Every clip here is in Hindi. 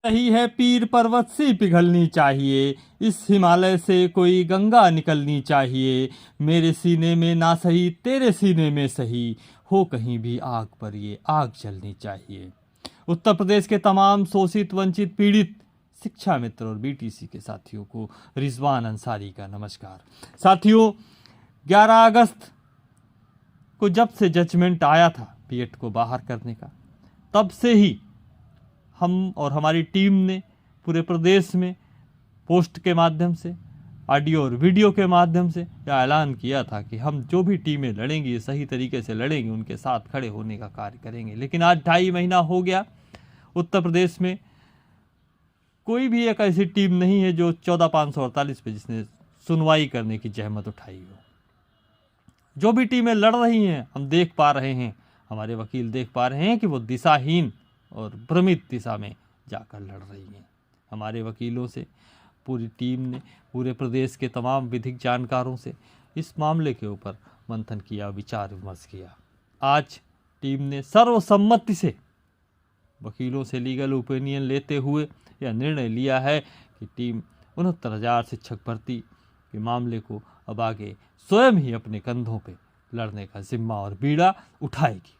सही है पीर पर्वत से पिघलनी चाहिए, इस हिमालय से कोई गंगा निकलनी चाहिए। मेरे सीने में ना सही तेरे सीने में सही, हो कहीं भी आग पर ये आग जलनी चाहिए। उत्तर प्रदेश के तमाम शोषित वंचित पीड़ित शिक्षा मित्र और बीटीसी के साथियों को रिजवान अंसारी का नमस्कार। साथियों, 11 अगस्त को जब से जजमेंट आया था बीएड को बाहर करने का, तब से ही हम और हमारी टीम ने पूरे प्रदेश में पोस्ट के माध्यम से, ऑडियो और वीडियो के माध्यम से यह ऐलान किया था कि हम जो भी टीमें लड़ेंगी सही तरीके से लड़ेंगे, उनके साथ खड़े होने का कार्य करेंगे। लेकिन आज 2.5 महीना हो गया, उत्तर प्रदेश में कोई भी एक ऐसी टीम नहीं है जो 14,548 पे जिसने सुनवाई करने की जहमत उठाई हो। जो भी टीमें लड़ रही हैं, हम देख पा रहे हैं, हमारे वकील देख पा रहे हैं कि वो दिशाहीन और भ्रमित दिशा में जाकर लड़ रही हैं। हमारे वकीलों से पूरी टीम ने पूरे प्रदेश के तमाम विधिक जानकारों से इस मामले के ऊपर मंथन किया, विचार विमर्श किया। आज टीम ने सर्वसम्मति से वकीलों से लीगल ओपिनियन लेते हुए यह निर्णय लिया है कि टीम 69,000 शिक्षक भर्ती के मामले को अब आगे स्वयं ही अपने कंधों पे लड़ने का जिम्मा और बीड़ा उठाएगी।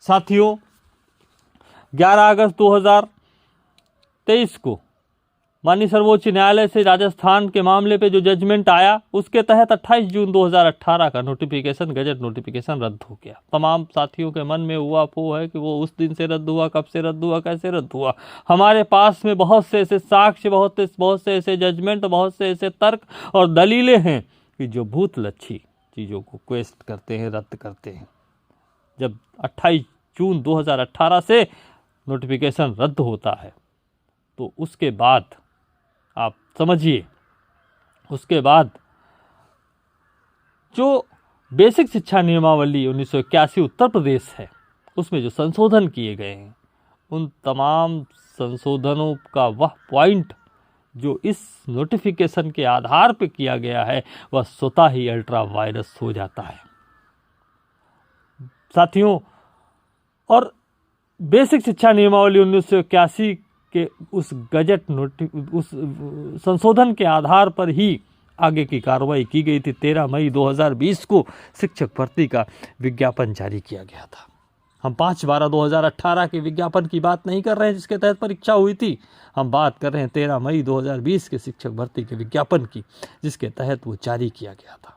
साथियों, 11 अगस्त 2023 को माननीय सर्वोच्च न्यायालय से राजस्थान के मामले पे जो जजमेंट आया, उसके तहत 28 जून 2018 का नोटिफिकेशन, गजट नोटिफिकेशन रद्द हो गया। तमाम साथियों के मन में हुआ फो है कि वो उस दिन से रद्द हुआ, कब से रद्द हुआ, कैसे रद्द हुआ। हमारे पास में बहुत से ऐसे साक्ष्य, बहुत से ऐसे जजमेंट, बहुत से ऐसे तर्क और दलीलें हैं कि जो भूत लच्छी चीज़ों को क्वेश्चन करते हैं, रद्द करते हैं। जब 28 जून 2018 से नोटिफिकेशन रद्द होता है तो उसके बाद आप समझिए, उसके बाद जो बेसिक शिक्षा नियमावली 1981 उत्तर प्रदेश है, उसमें जो संशोधन किए गए हैं, उन तमाम संशोधनों का वह पॉइंट जो इस नोटिफिकेशन के आधार पर किया गया है, वह स्वतः ही अल्ट्रा वायरस हो जाता है साथियों। और बेसिक शिक्षा नियमावली 1981 के उस उस संशोधन के आधार पर ही आगे की कार्रवाई की गई थी। 13 मई 2020 को शिक्षक भर्ती का विज्ञापन जारी किया गया था। हम 5/12/2018 के विज्ञापन की बात नहीं कर रहे हैं जिसके तहत परीक्षा हुई थी, हम बात कर रहे हैं 13 मई 2020 के शिक्षक भर्ती के विज्ञापन की, जिसके तहत वो जारी किया गया था।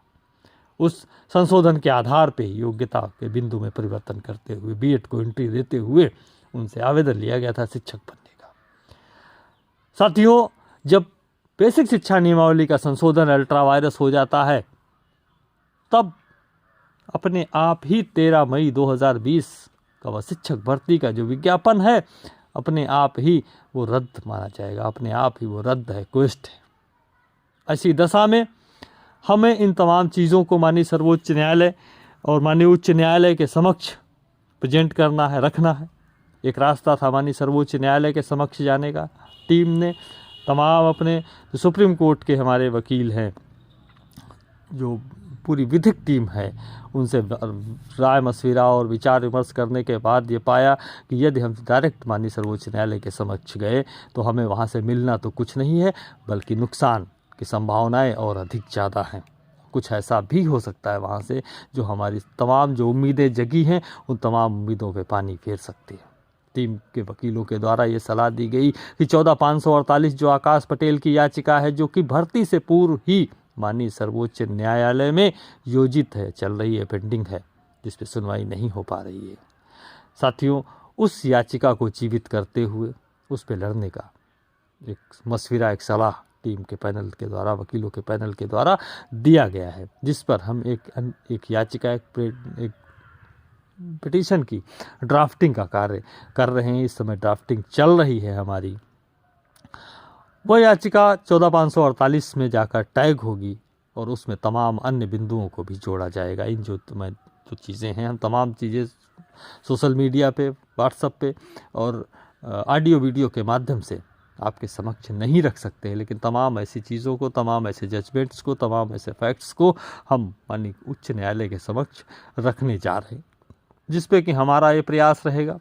उस संशोधन के आधार पे योग्यता के बिंदु में परिवर्तन करते हुए बीएड को एंट्री देते हुए उनसे आवेदन लिया गया था शिक्षक बनने का। साथियों, जब बेसिक शिक्षा नियमावली का संशोधन अल्ट्रा वायरस हो जाता है, तब अपने आप ही 13 मई 2020 का वह शिक्षक भर्ती का जो विज्ञापन है, अपने आप ही वो रद्द माना जाएगा, अपने आप ही वो रद्द है, क्वेस्ट है। ऐसी दशा में हमें इन तमाम चीज़ों को माननीय सर्वोच्च न्यायालय और माननीय उच्च न्यायालय के समक्ष प्रेजेंट करना है, रखना है। एक रास्ता था माननीय सर्वोच्च न्यायालय के समक्ष जाने का। टीम ने तमाम अपने जो सुप्रीम कोर्ट के हमारे वकील हैं, जो पूरी विधिक टीम है, उनसे राय मशविरा और विचार विमर्श करने के बाद ये पाया कि यदि हम डायरेक्ट माननीय सर्वोच्च न्यायालय के समक्ष गए तो हमें वहाँ से मिलना तो कुछ नहीं है, बल्कि नुकसान की संभावनाएं और अधिक ज़्यादा हैं। कुछ ऐसा भी हो सकता है वहाँ से जो हमारी तमाम जो उम्मीदें जगी हैं, उन तमाम उम्मीदों पे पानी फेर सकती है। टीम के वकीलों के द्वारा ये सलाह दी गई कि 14,548 जो आकाश पटेल की याचिका है, जो कि भर्ती से पूर्व ही माननीय सर्वोच्च न्यायालय में योजित है, चल रही है, पेंडिंग है, जिस पे सुनवाई नहीं हो पा रही है। साथियों, उस याचिका को जीवित करते हुए उस पे लड़ने का एक मशविरा, एक सलाह टीम के पैनल के द्वारा, वकीलों के पैनल के द्वारा दिया गया है, जिस पर हम एक याचिका, एक पिटीशन की ड्राफ्टिंग का कार्य कर रहे हैं। इस समय ड्राफ्टिंग चल रही है हमारी। वह याचिका 14,548 में जाकर टैग होगी और उसमें तमाम अन्य बिंदुओं को भी जोड़ा जाएगा। इन जो चीज़ें हैं, हम तमाम चीज़ें सोशल मीडिया पे, व्हाट्सएप पे और ऑडियो वीडियो के माध्यम से आपके समक्ष नहीं रख सकते, लेकिन तमाम ऐसी चीज़ों को, तमाम ऐसे जजमेंट्स को, तमाम ऐसे फैक्ट्स को हम माननीय उच्च न्यायालय के समक्ष रखने जा रहे हैं, जिस पे कि हमारा ये प्रयास रहेगा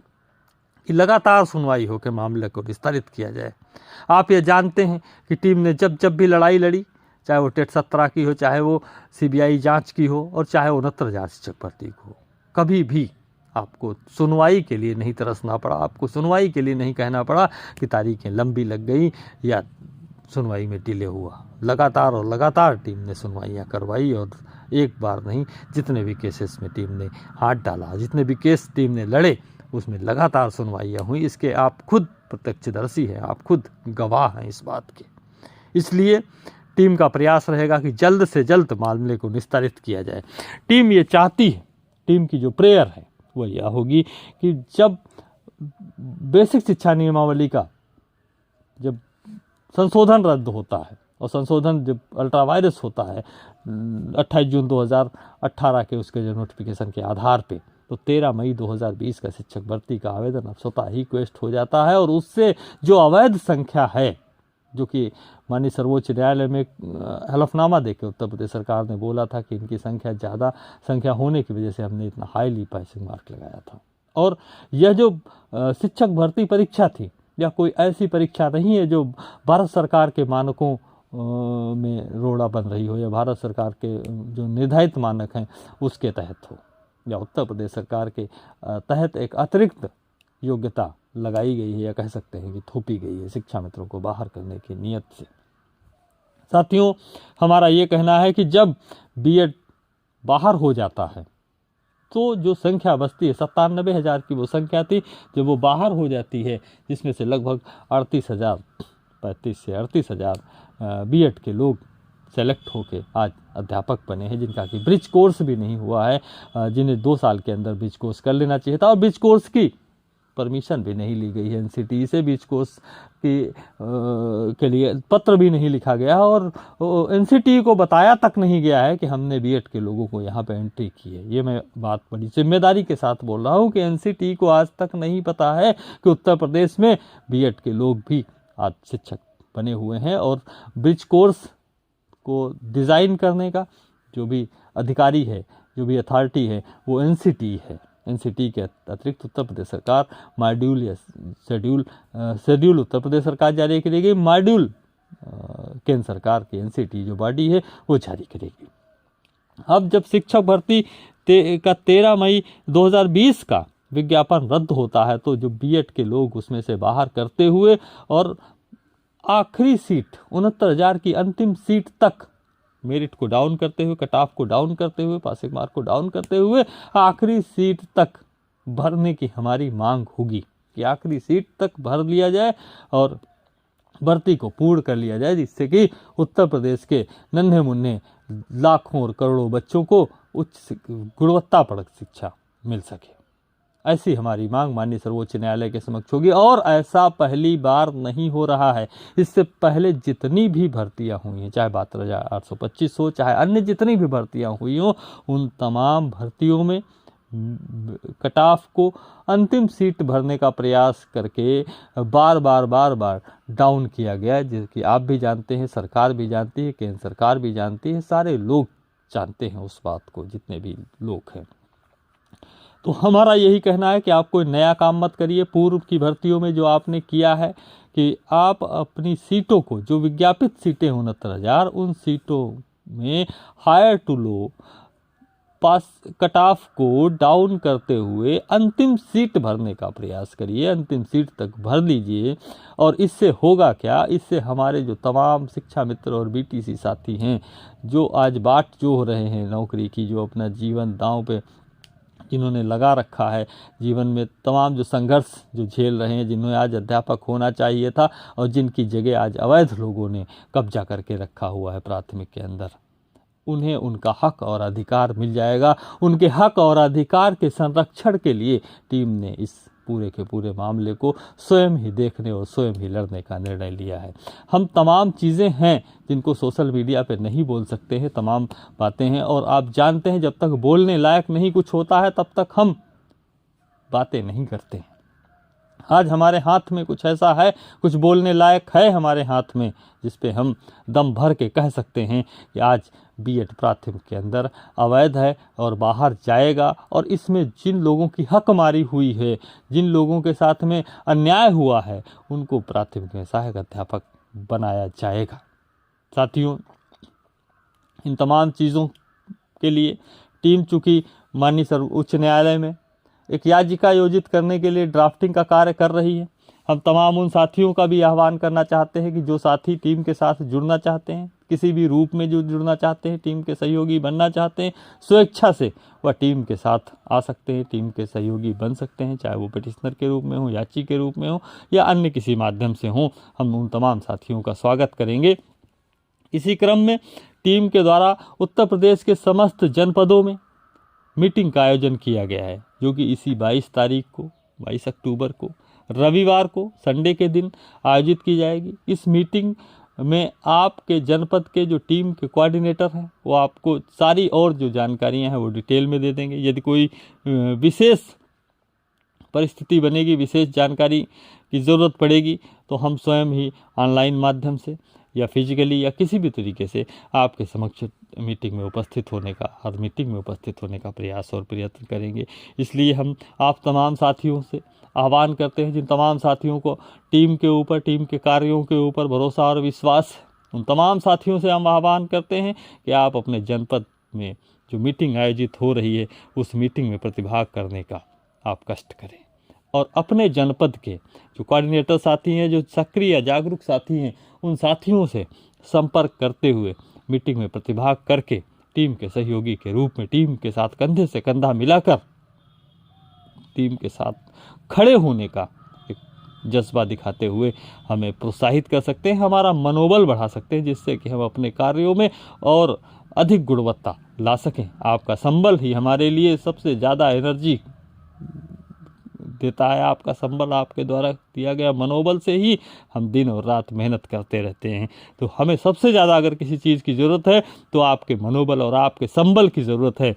कि लगातार सुनवाई हो के मामले को विस्तारित किया जाए। आप ये जानते हैं कि टीम ने जब भी लड़ाई लड़ी, चाहे वो टेट 17 की हो, चाहे वो CBI जांच की हो, और चाहे 69,000 शिक्षक भर्ती की हो, कभी भी आपको सुनवाई के लिए नहीं तरसना पड़ा, आपको सुनवाई के लिए नहीं कहना पड़ा कि तारीखें लंबी लग गई या सुनवाई में डिले हुआ। लगातार और लगातार टीम ने सुनवाइयाँ करवाई, और एक बार नहीं, जितने भी केसेस में टीम ने हाथ डाला, जितने भी केस टीम ने लड़े, उसमें लगातार सुनवाइयाँ हुई। इसके आप खुद प्रत्यक्षदर्शी हैं, आप खुद गवाह हैं इस बात के। इसलिए टीम का प्रयास रहेगा कि जल्द से जल्द मामले को निस्तारित किया जाए। टीम ये चाहती है, टीम की जो प्रेयर है वो यह होगी कि जब बेसिक शिक्षा नियमावली का जब संशोधन रद्द होता है, और संशोधन जब अल्ट्रावायरस होता है 28 जून 2018 के उसके जो नोटिफिकेशन के आधार पे, तो 13 मई 2020 का शिक्षक भर्ती का आवेदन अब स्वतः ही क्वेस्ट हो जाता है। और उससे जो अवैध संख्या है, जो कि माननीय सर्वोच्च न्यायालय में हलफनामा देकर उत्तर प्रदेश सरकार ने बोला था कि इनकी संख्या ज़्यादा संख्या होने की वजह से हमने इतना हाईली पासिंग मार्क लगाया था। और यह जो शिक्षक भर्ती परीक्षा थी, यह कोई ऐसी परीक्षा नहीं है जो भारत सरकार के मानकों में रोड़ा बन रही हो, या भारत सरकार के जो निर्धारित मानक हैं उसके तहत हो, या उत्तर प्रदेश सरकार के तहत एक अतिरिक्त योग्यता लगाई गई है, या कह सकते हैं कि थोपी गई है शिक्षा मित्रों को बाहर करने की नीयत से। साथियों, हमारा ये कहना है कि जब बीएड बाहर हो जाता है तो जो संख्या बचती है 97,000 की वो संख्या थी, जब वो बाहर हो जाती है, जिसमें से लगभग 35 से 38,000 बीएड के लोग सेलेक्ट होके आज अध्यापक बने हैं, जिनका कि ब्रिज कोर्स भी नहीं हुआ है, जिन्हें 2 साल के अंदर ब्रिज कोर्स कर लेना चाहिए था, और ब्रिज कोर्स की परमिशन भी नहीं ली गई है NCTE से, बीच कोर्स के लिए पत्र भी नहीं लिखा गया, और NCTE को बताया तक नहीं गया है कि हमने बीएड के लोगों को यहाँ पे एंट्री की है। ये मैं बात बड़ी जिम्मेदारी के साथ बोल रहा हूँ कि NCTE को आज तक नहीं पता है कि उत्तर प्रदेश में बीएड के लोग भी आज शिक्षक बने हुए हैं, और ब्रिज कोर्स को डिज़ाइन करने का जो भी अधिकारी है, जो भी अथॉरिटी है, वो NCTE है। NCTE के अतिरिक्त उत्तर प्रदेश सरकार मॉड्यूल या शेड्यूल उत्तर प्रदेश सरकार जारी करेगी, मॉड्यूल केंद्र सरकार की NCTE जो बॉडी है वो जारी करेगी। अब जब शिक्षक भर्ती का 13 मई 2020 का विज्ञापन रद्द होता है, तो जो बीएड के लोग उसमें से बाहर करते हुए और आखिरी सीट 69,000 की अंतिम सीट तक मेरिट को डाउन करते हुए, कट ऑफ को डाउन करते हुए, पासिंग मार्क को डाउन करते हुए आखिरी सीट तक भरने की हमारी मांग होगी कि आखिरी सीट तक भर लिया जाए और भर्ती को पूर्ण कर लिया जाए, जिससे कि उत्तर प्रदेश के नन्हे मुन्ने लाखों और करोड़ों बच्चों को उच्च गुणवत्तापूर्ण शिक्षा मिल सके। ऐसी हमारी मांग माननीय सर्वोच्च न्यायालय के समक्ष होगी, और ऐसा पहली बार नहीं हो रहा है। इससे पहले जितनी भी भर्तियां हुई हैं, चाहे 72,825 हो, चाहे अन्य जितनी भी भर्तियां हुई हों, उन तमाम भर्तियों में कट ऑफ को अंतिम सीट भरने का प्रयास करके बार बार डाउन किया गया है, जिसकी आप भी जानते हैं, सरकार भी जानती है, केंद्र सरकार भी जानती है, सारे लोग जानते हैं उस बात को, जितने भी लोग हैं। तो हमारा यही कहना है कि आप कोई नया काम मत करिए। पूर्व की भर्तियों में जो आपने किया है कि आप अपनी सीटों को, जो विज्ञापित सीटें 69,000, उन सीटों में higher to low pass cut off को डाउन करते हुए अंतिम सीट भरने का प्रयास करिए, अंतिम सीट तक भर लीजिए। और इससे होगा क्या, इससे हमारे जो तमाम शिक्षा मित्र और BTC साथी हैं, जो आज बाट जो रहे हैं नौकरी की, जो अपना जीवन दांव पे जिन्होंने लगा रखा है, जीवन में तमाम जो संघर्ष जो झेल रहे हैं, जिन्होंने आज अध्यापक होना चाहिए था और जिनकी जगह आज अवैध लोगों ने कब्जा करके रखा हुआ है प्राथमिक के अंदर, उन्हें उनका हक और अधिकार मिल जाएगा। उनके हक और अधिकार के संरक्षण के लिए टीम ने इस पूरे के पूरे मामले को स्वयं ही देखने और स्वयं ही लड़ने का निर्णय लिया है। हम तमाम चीज़ें हैं जिनको सोशल मीडिया पे नहीं बोल सकते हैं, तमाम बातें हैं, और आप जानते हैं जब तक बोलने लायक नहीं कुछ होता है तब तक हम बातें नहीं करते हैं। आज हमारे हाथ में कुछ ऐसा है, कुछ बोलने लायक है हमारे हाथ में, जिस पे हम दम भर के कह सकते हैं कि आज बीएड प्राथमिक के अंदर अवैध है और बाहर जाएगा, और इसमें जिन लोगों की हकमारी हुई है, जिन लोगों के साथ में अन्याय हुआ है, उनको प्राथमिक में सहायक अध्यापक बनाया जाएगा। साथियों, इन तमाम चीज़ों के लिए टीम चूँकि माननीय सर्वोच्च न्यायालय में एक याचिका आयोजित करने के लिए ड्राफ्टिंग का कार्य कर रही है। हम तमाम उन साथियों का भी आह्वान करना चाहते हैं कि जो साथी टीम के साथ जुड़ना चाहते हैं, किसी भी रूप में जो जुड़ना चाहते हैं, टीम के सहयोगी बनना चाहते हैं, स्वेच्छा से वह टीम के साथ आ सकते हैं, टीम के सहयोगी बन सकते हैं, चाहे वो पिटिशनर के रूप में हो, याची के रूप में हो, या अन्य किसी माध्यम से हो। हम उन तमाम साथियों का स्वागत करेंगे। इसी क्रम में टीम के द्वारा उत्तर प्रदेश के समस्त जनपदों में मीटिंग का आयोजन किया गया है, जो कि इसी 22 तारीख को, 22 अक्टूबर को, रविवार को, संडे के दिन आयोजित की जाएगी। इस मीटिंग में आपके जनपद के जो टीम के कोऑर्डिनेटर हैं, वो आपको सारी और जो जानकारियां हैं वो डिटेल में दे देंगे। यदि कोई विशेष परिस्थिति बनेगी, विशेष जानकारी की ज़रूरत पड़ेगी, तो हम स्वयं ही ऑनलाइन माध्यम से या फिजिकली या किसी भी तरीके से आपके समक्ष मीटिंग में उपस्थित होने का, हर मीटिंग में उपस्थित होने का प्रयास और प्रयत्न करेंगे। इसलिए हम आप तमाम साथियों से आह्वान करते हैं, जिन तमाम साथियों को टीम के ऊपर, टीम के कार्यों के ऊपर भरोसा और विश्वास, उन तमाम साथियों से हम आह्वान करते हैं कि आप अपने जनपद में जो मीटिंग आयोजित हो रही है, उस मीटिंग में प्रतिभाग करने का आप कष्ट करें, और अपने जनपद के जो कोऑर्डिनेटर साथी हैं, जो सक्रिय या जागरूक साथी हैं, उन साथियों से संपर्क करते हुए मीटिंग में प्रतिभाग करके टीम के सहयोगी के रूप में, टीम के साथ कंधे से कंधा मिलाकर टीम के साथ खड़े होने का एक जज्बा दिखाते हुए हमें प्रोत्साहित कर सकते हैं, हमारा मनोबल बढ़ा सकते हैं, जिससे कि हम अपने कार्यों में और अधिक गुणवत्ता ला सकें। आपका संबल ही हमारे लिए सबसे ज़्यादा एनर्जी देता है। आपका संबल, आपके द्वारा दिया गया मनोबल से ही हम दिन और रात मेहनत करते रहते हैं। तो हमें सबसे ज़्यादा अगर किसी चीज़ की ज़रूरत है तो आपके मनोबल और आपके संबल की ज़रूरत है।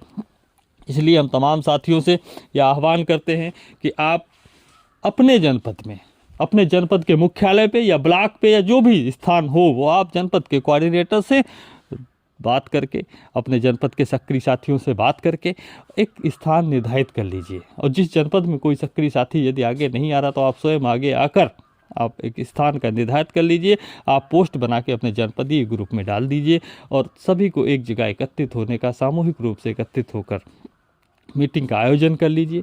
इसलिए हम तमाम साथियों से यह आह्वान करते हैं कि आप अपने जनपद में, अपने जनपद के मुख्यालय पे या ब्लॉक पे या जो भी स्थान हो, वो आप जनपद के कोऑर्डिनेटर से बात करके, अपने जनपद के सक्रिय साथियों से बात करके एक स्थान निर्धारित कर लीजिए। और जिस जनपद में कोई सक्रिय साथी यदि आगे नहीं आ रहा, तो आप स्वयं आगे आकर आप एक स्थान का निर्धारित कर लीजिए। आप पोस्ट बना के अपने जनपदीय ग्रुप में डाल दीजिए और सभी को एक जगह एकत्रित होने का, सामूहिक रूप से एकत्रित होकर मीटिंग का आयोजन कर लीजिए।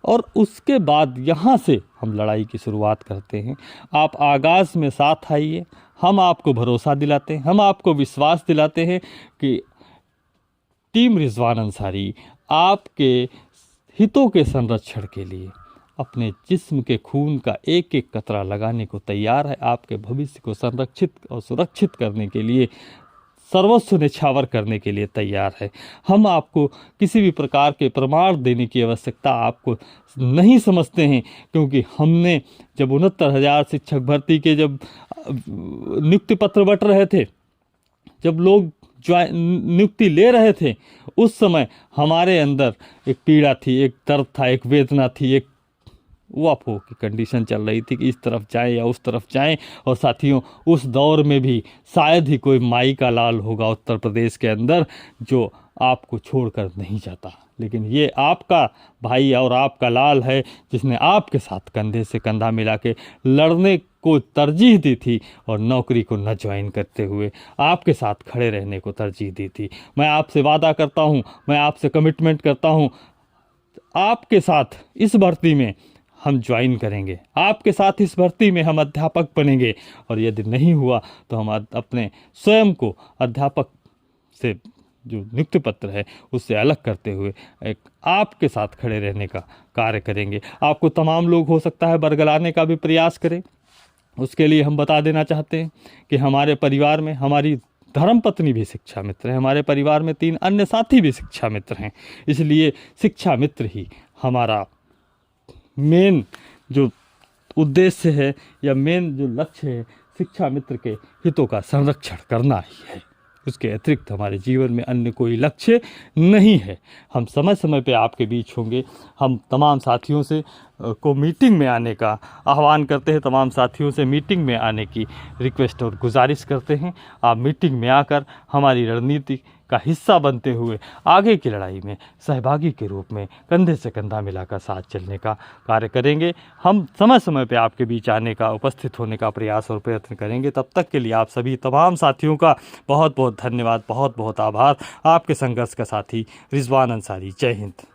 और उसके बाद यहाँ से हम लड़ाई की शुरुआत करते हैं। आप आगाज़ में साथ आइए, हम आपको भरोसा दिलाते हैं, हम आपको विश्वास दिलाते हैं कि टीम रिजवान अंसारी आपके हितों के संरक्षण के लिए अपने जिस्म के खून का एक एक कतरा लगाने को तैयार है। आपके भविष्य को संरक्षित और सुरक्षित करने के लिए, सर्वस्व निछावर करने के लिए तैयार है। हम आपको किसी भी प्रकार के प्रमाण देने की आवश्यकता आपको नहीं समझते हैं, क्योंकि हमने जब 69,000 शिक्षक भर्ती के जब नियुक्ति पत्र बंट रहे थे, जब लोग नियुक्ति ले रहे थे, उस समय हमारे अंदर एक पीड़ा थी, एक दर्द था, एक वेदना थी, एक वापो की कंडीशन चल रही थी कि इस तरफ जाएं या उस तरफ जाएं। और साथियों, उस दौर में भी शायद ही कोई माई का लाल होगा उत्तर प्रदेश के अंदर जो आपको छोड़कर नहीं जाता, लेकिन ये आपका भाई और आपका लाल है, जिसने आपके साथ कंधे से कंधा मिला के लड़ने को तरजीह दी थी और नौकरी को न ज्वाइन करते हुए आपके साथ खड़े रहने को तरजीह दी थी। मैं आपसे वादा करता हूँ, मैं आपसे कमिटमेंट करता हूँ, आपके साथ इस भर्ती में हम ज्वाइन करेंगे, आपके साथ इस भर्ती में हम अध्यापक बनेंगे। और यदि नहीं हुआ तो हम अपने स्वयं को अध्यापक से जो नियुक्ति पत्र है उससे अलग करते हुए एक आपके साथ खड़े रहने का कार्य करेंगे। आपको तमाम लोग हो सकता है बरगलाने का भी प्रयास करें। उसके लिए हम बता देना चाहते हैं कि हमारे परिवार में हमारी धर्मपत्नी भी शिक्षा मित्र है, हमारे परिवार में 3 अन्य साथी भी शिक्षा मित्र हैं। इसलिए शिक्षा मित्र ही हमारा मेन जो उद्देश्य है या मेन जो लक्ष्य है, शिक्षा मित्र के हितों का संरक्षण करना ही है। उसके अतिरिक्त हमारे जीवन में अन्य कोई लक्ष्य नहीं है। हम समय समय पे आपके बीच होंगे। हम तमाम साथियों से को मीटिंग में आने का आह्वान करते हैं, तमाम साथियों से मीटिंग में आने की रिक्वेस्ट और गुजारिश करते हैं। आप मीटिंग में आकर हमारी रणनीति का हिस्सा बनते हुए आगे की लड़ाई में सहभागी के रूप में कंधे से कंधा मिलाकर साथ चलने का कार्य करेंगे। हम समय समय पे आपके बीच आने का, उपस्थित होने का प्रयास और प्रयत्न करेंगे। तब तक के लिए आप सभी तमाम साथियों का बहुत बहुत धन्यवाद, बहुत बहुत आभार। आपके संघर्ष का साथी रिजवान अंसारी। जय हिंद।